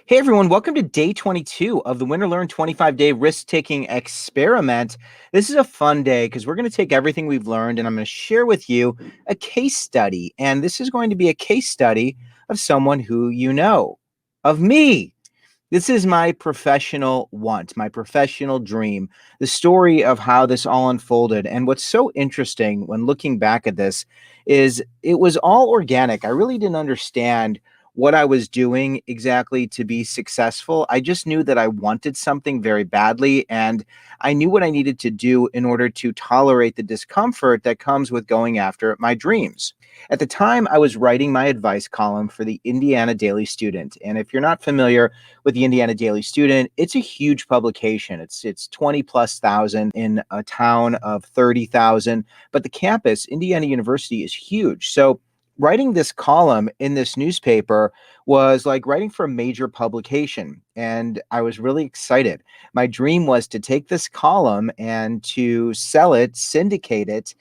Hey everyone, welcome to day 22 of the Winter Learn 25-day risk-taking experiment. This is a fun day because we're going to take everything we've learned and I'm going to share with you a case study. And this is going to be a case study of someone who you know, of me. This is my professional want, my professional dream, the story of how this all unfolded. And what's so interesting when looking back at this is it was all organic. I really didn't understand what I was doing exactly to be successful. I just knew that I wanted something very badly, and I knew what I needed to do in order to tolerate the discomfort that comes with going after my dreams. At the time, I was writing my advice column for the Indiana Daily Student. And if you're not familiar with the Indiana Daily Student, it's a huge publication. It's 20 plus thousand in a town of 30,000, but the campus, Indiana University, is huge. So writing this column in this newspaper was like writing for a major publication, and I was really excited. My dream was to take this column and to sell it, syndicate it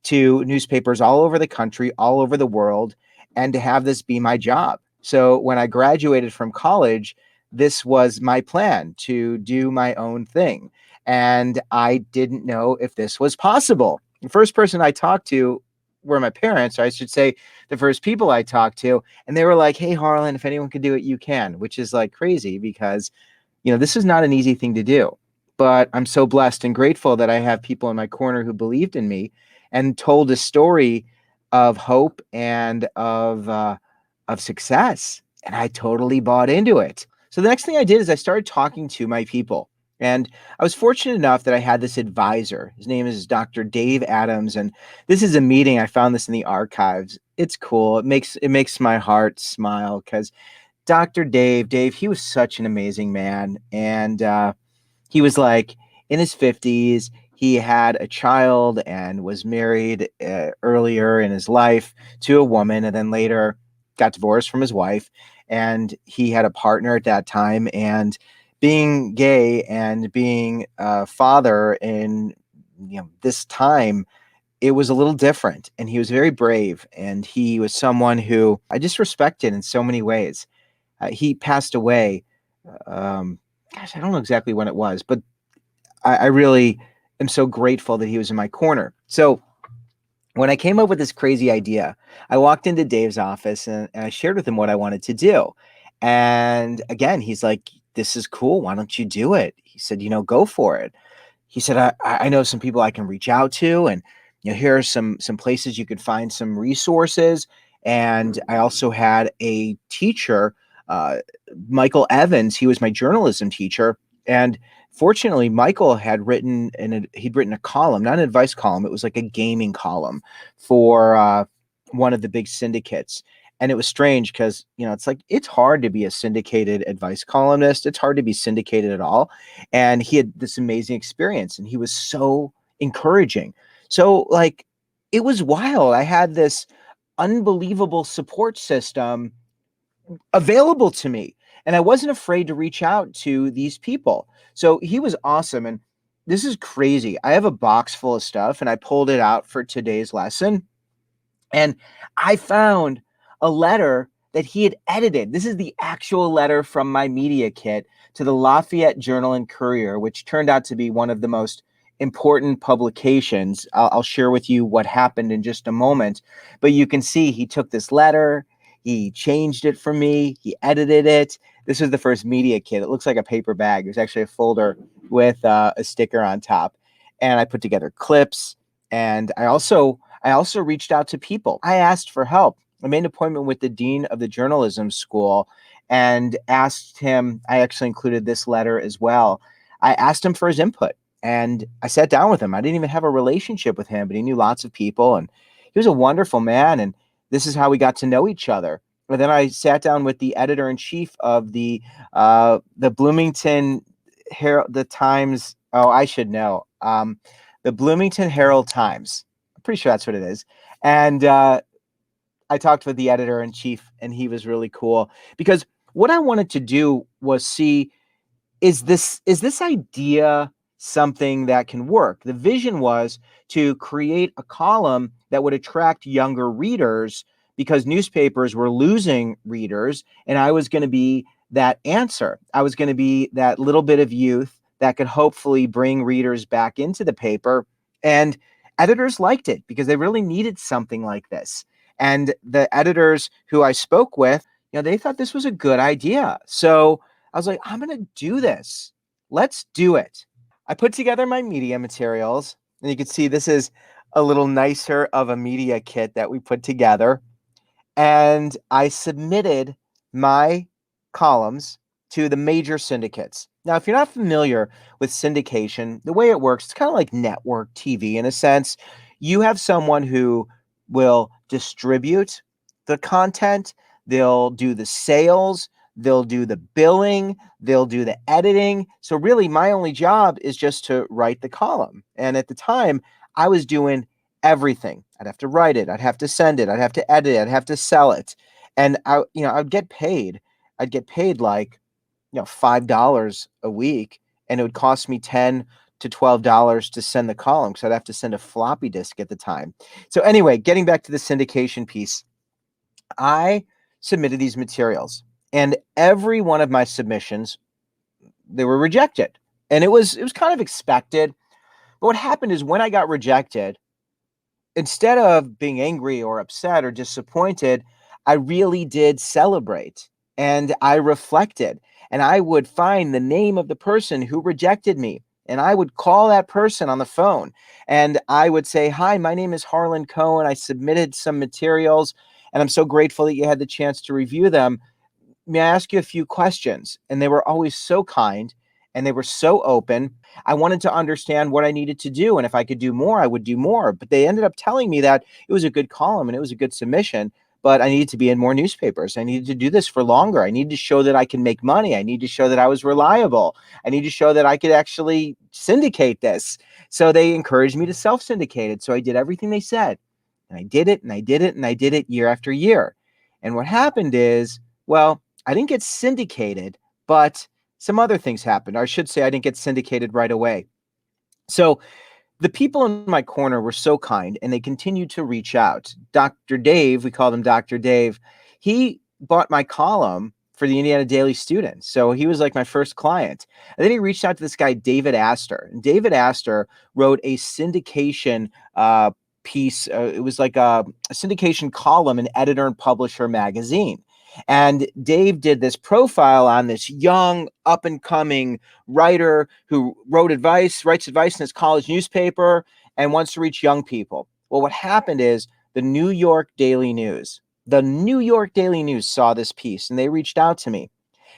to newspapers all over the country, all over the world, and to have this be my job. So when I graduated from college, this was my plan to do my own thing. And I didn't know if this was possible. The first person I talked to were my parents, or I should say, the first people I talked to. And they were like, hey, Harlan, if anyone can do it, you can, which is like crazy because, this is not an easy thing to do. But I'm so blessed and grateful that I have people in my corner who believed in me and told a story of hope and of success. And I totally bought into it. So the next thing I did is I started talking to my people. And I was fortunate enough that I had this advisor. His name is Dr. Dave Adams. And this is a meeting. I found this in the archives. It's cool. It makes my heart smile because Dr. Dave, he was such an amazing man. And he was like in his 50s. He had a child and was married earlier in his life to a woman, and then later got divorced from his wife. And he had a partner at that time. And being gay and being a father in this time, it was a little different. And he was very brave. And he was someone who I just respected in so many ways. He passed away. Gosh, I don't know exactly when it was, but I really am so grateful that he was in my corner. So when I came up with this crazy idea, I walked into Dave's office and I shared with him what I wanted to do. And again, he's like, this is cool. Why don't you do it? He said, go for it. He said, I know some people I can reach out to, and here are some places you could find some resources. And I also had a teacher, uh, Michael Evans. He was my journalism teacher, and fortunately, Michael he'd written a column, not an advice column. It was like a gaming column for one of the big syndicates. And it was strange because, it's hard to be a syndicated advice columnist. It's hard to be syndicated at all. And he had this amazing experience and he was so encouraging. So, like, it was wild. I had this unbelievable support system available to me. And I wasn't afraid to reach out to these people. So he was awesome. And this is crazy. I have a box full of stuff and I pulled it out for today's lesson. And I found a letter that he had edited. This is the actual letter from my media kit to the Lafayette Journal and Courier, which turned out to be one of the most important publications. I'll share with you what happened in just a moment. But you can see he took this letter, he changed it for me, he edited it. This was the first media kit. It looks like a paper bag. There's actually a folder with a sticker on top. And I put together clips. And I also reached out to people. I asked for help. I made an appointment with the dean of the journalism school and asked him. I actually included this letter as well. I asked him for his input and I sat down with him. I didn't even have a relationship with him, but he knew lots of people and he was a wonderful man. And this is how we got to know each other. And then I sat down with the editor in chief of the Bloomington Herald, the Times. Oh, I should know. The Bloomington Herald Times. I'm pretty sure that's what it is. And I talked with the editor in chief, and he was really cool because what I wanted to do was see, is this idea something that can work? The vision was to create a column that would attract younger readers because newspapers were losing readers, and I was going to be that answer. I was going to be that little bit of youth that could hopefully bring readers back into the paper. And editors liked it because they really needed something like this. And the editors who I spoke with, they thought this was a good idea. So I was like, I'm going to do this. Let's do it. I put together my media materials, and you can see this is a little nicer of a media kit that we put together. And I submitted my columns to the major syndicates. Now, if you're not familiar with syndication, the way it works, it's kind of like network TV in a sense. You have someone who will distribute the content, they'll do the sales, they'll do the billing, they'll do the editing. So, really, my only job is just to write the column. And at the time, I was doing everything. I'd have to write it, I'd have to send it, I'd have to edit it, I'd have to sell it. And I'd get paid. I'd get paid like, $5 a week, and it would cost me $10 to $12 to send the column because I'd have to send a floppy disk at the time. So anyway, getting back to the syndication piece, I submitted these materials, and every one of my submissions, they were rejected. And it was kind of expected. But what happened is when I got rejected, instead of being angry or upset or disappointed, I really did celebrate and I reflected, and I would find the name of the person who rejected me. And I would call that person on the phone and I would say, "Hi, my name is Harlan Cohen. I submitted some materials and I'm so grateful that you had the chance to review them. May I ask you a few questions?" And they were always so kind and they were so open. I wanted to understand what I needed to do. And if I could do more, I would do more. But they ended up telling me that it was a good column and it was a good submission, but I needed to be in more newspapers. I needed to do this for longer. I needed to show that I can make money. I need to show that I was reliable. I need to show that I could actually syndicate this. So they encouraged me to self syndicate it. So I did everything they said. And I did it and I did it and I did it year after year. And what happened is, well, I didn't get syndicated, but some other things happened. Or I should say, I didn't get syndicated right away. So the people in my corner were so kind and they continued to reach out. Dr. Dave, we called him Dr. Dave, he bought my column for the Indiana Daily Student. So he was like my first client. And then he reached out to this guy, David Astor. And David Astor wrote a syndication piece. It was like a syndication column in Editor and Publisher magazine. And Dave did this profile on this young, up and coming writer who writes advice in his college newspaper and wants to reach young people. Well, what happened is the New York Daily News saw this piece and they reached out to me.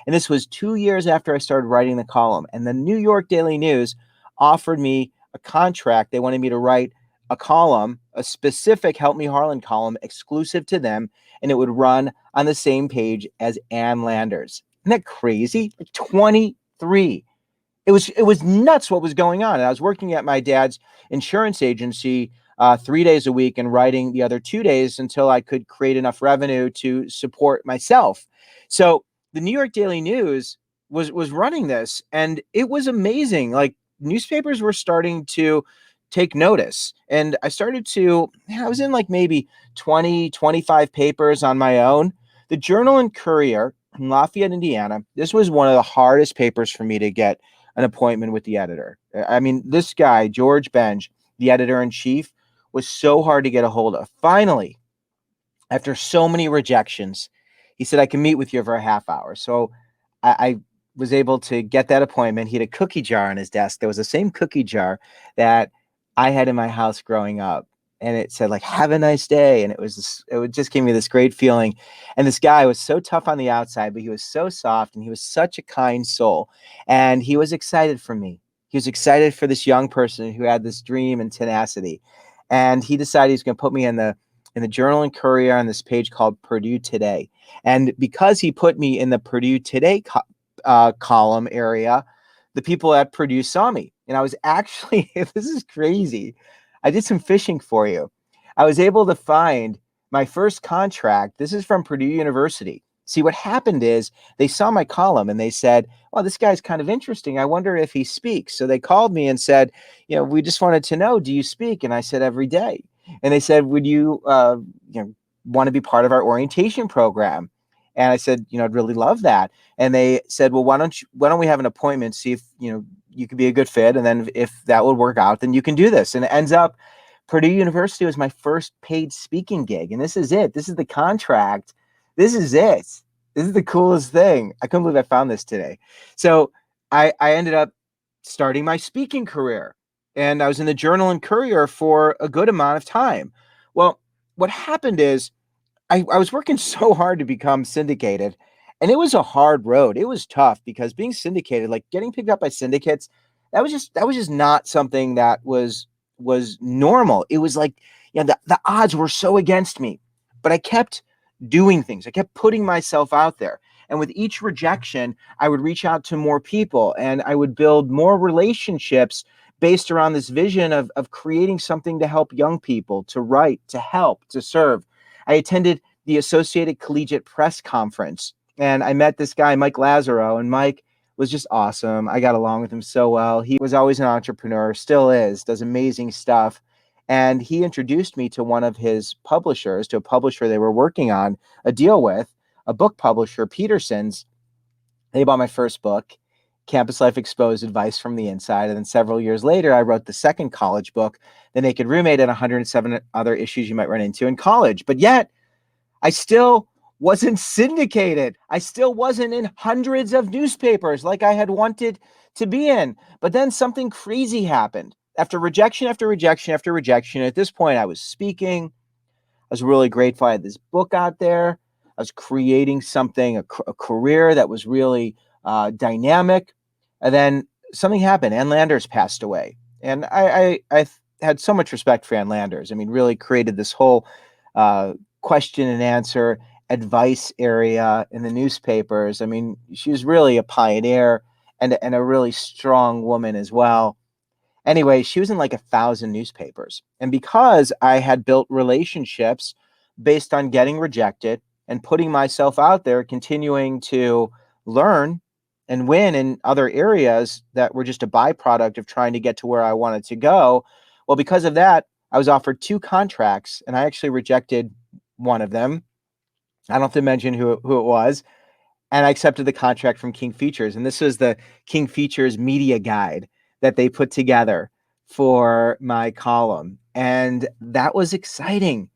And this was 2 years after I started writing the column. And the New York Daily News offered me a contract. They wanted me to write a column, a specific Help Me Harlan column exclusive to them, and it would run on the same page as Ann Landers. Isn't that crazy? Like 23. It was nuts what was going on. And I was working at my dad's insurance agency 3 days a week and writing the other 2 days until I could create enough revenue to support myself. So the New York Daily News was running this, and it was amazing. Like newspapers were starting to take notice, and I was in like maybe 20, 25 papers on my own. The Journal and Courier in Lafayette, Indiana, this was one of the hardest papers for me to get an appointment with the editor. I mean, this guy, George Benj, the editor in chief, was so hard to get a hold of. Finally, after so many rejections, he said, "I can meet with you for a half hour." So I was able to get that appointment. He had a cookie jar on his desk. There was the same cookie jar that I had in my house growing up. And it said like, "Have a nice day." And it just gave me this great feeling. And this guy was so tough on the outside, but he was so soft and he was such a kind soul. And he was excited for me. He was excited for this young person who had this dream and tenacity. And he decided he's going to put me in the Journal and Courier on this page called Purdue Today. And because he put me in the Purdue Today column area, the people at Purdue saw me. And I was actually, this is crazy. I did some fishing for you. I was able to find my first contract. This is from Purdue University. See, what happened is they saw my column and they said, "Well, this guy's kind of interesting. I wonder if he speaks." So they called me and said, "We just wanted to know, do you speak?" And I said, "Every day." And they said, "Would you, want to be part of our orientation program?" And I said, I'd really love that. And they said, well, why don't we have an appointment, see if, you could be a good fit. And then if that would work out, then you can do this. And it ends up Purdue University was my first paid speaking gig. And this is it. This is the contract. This is it. This is the coolest thing. I couldn't believe I found this today. So I ended up starting my speaking career, and I was in the Journal and Courier for a good amount of time. Well, what happened is I was working so hard to become syndicated, and it was a hard road. It was tough because being syndicated, like getting picked up by syndicates, that was just not something that was normal. It was like, the odds were so against me, but I kept doing things. I kept putting myself out there. And with each rejection, I would reach out to more people and I would build more relationships based around this vision of creating something to help young people, to write, to help, to serve. I attended the Associated Collegiate Press Conference, and I met this guy, Mike Lazaro, and Mike was just awesome. I got along with him so well. He was always an entrepreneur, still is, does amazing stuff. And he introduced me to one of his publishers, to a publisher they were working on a deal with, a book publisher, Peterson's. They bought my first book, Campus Life Exposed: Advice from the Inside. And then several years later, I wrote the second college book, The Naked Roommate, and 107 other issues you might run into in college. But yet, I still wasn't syndicated. I still wasn't in hundreds of newspapers like I had wanted to be in. But then something crazy happened. After rejection, after rejection, after rejection, at this point, I was speaking. I was really grateful I had this book out there. I was creating something, a career that was really dynamic. And then something happened. Ann Landers passed away. And I had so much respect for Ann Landers. I mean, really created this whole question and answer advice area in the newspapers. I mean, she was really a pioneer and a really strong woman as well. Anyway, she was in like 1,000 newspapers. And because I had built relationships based on getting rejected and putting myself out there, continuing to learn and win in other areas that were just a byproduct of trying to get to where I wanted to go. Well, because of that, I was offered 2 contracts and I actually rejected one of them. I don't have to mention who it was. And I accepted the contract from King Features. And this was the King Features media guide that they put together for my column. And that was exciting.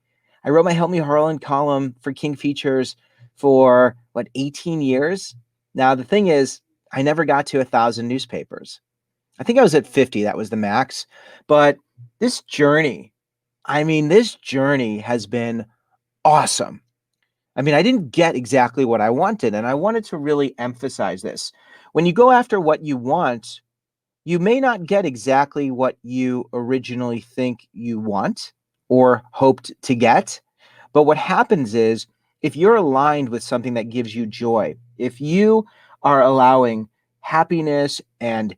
I wrote my Help Me Harlan column for King Features for 18 years. Now, the thing is, I never got to 1,000 newspapers. I think I was at 50. That was the max. But this journey, this journey has been awesome. I didn't get exactly what I wanted, and I wanted to really emphasize this. When you go after what you want, you may not get exactly what you originally think you want or hoped to get. But what happens is if you're aligned with something that gives you joy, if you are allowing happiness and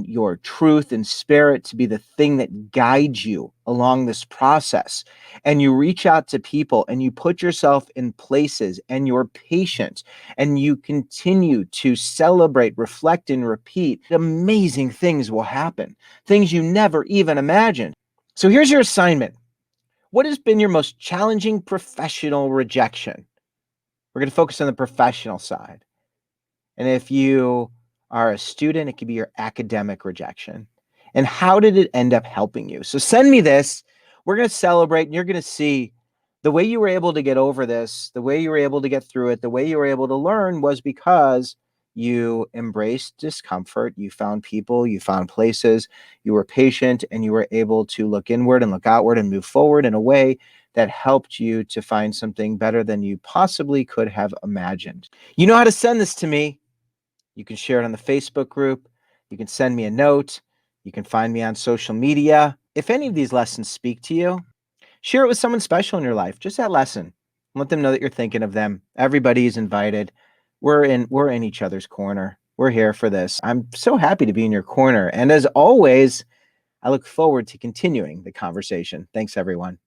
your truth and spirit to be the thing that guides you along this process, and you reach out to people and you put yourself in places and you're patient and you continue to celebrate, reflect, and repeat, amazing things will happen, things you never even imagined. So here's your assignment. What has been your most challenging professional rejection? We're going to focus on the professional side. And if you are a student, it could be your academic rejection. And how did it end up helping you? So send me this. We're going to celebrate, and you're going to see the way you were able to get over this, the way you were able to get through it, the way you were able to learn was because you embraced discomfort. You found people, you found places, you were patient, and you were able to look inward and look outward and move forward in a way that helped you to find something better than you possibly could have imagined. You know how to send this to me. You can share it on the Facebook group. You can send me a note. You can find me on social media. If any of these lessons speak to you, share it with someone special in your life. Just that lesson. Let them know that you're thinking of them. Everybody is invited. We're in each other's corner. We're here for this. I'm so happy to be in your corner. And as always, I look forward to continuing the conversation. Thanks, everyone.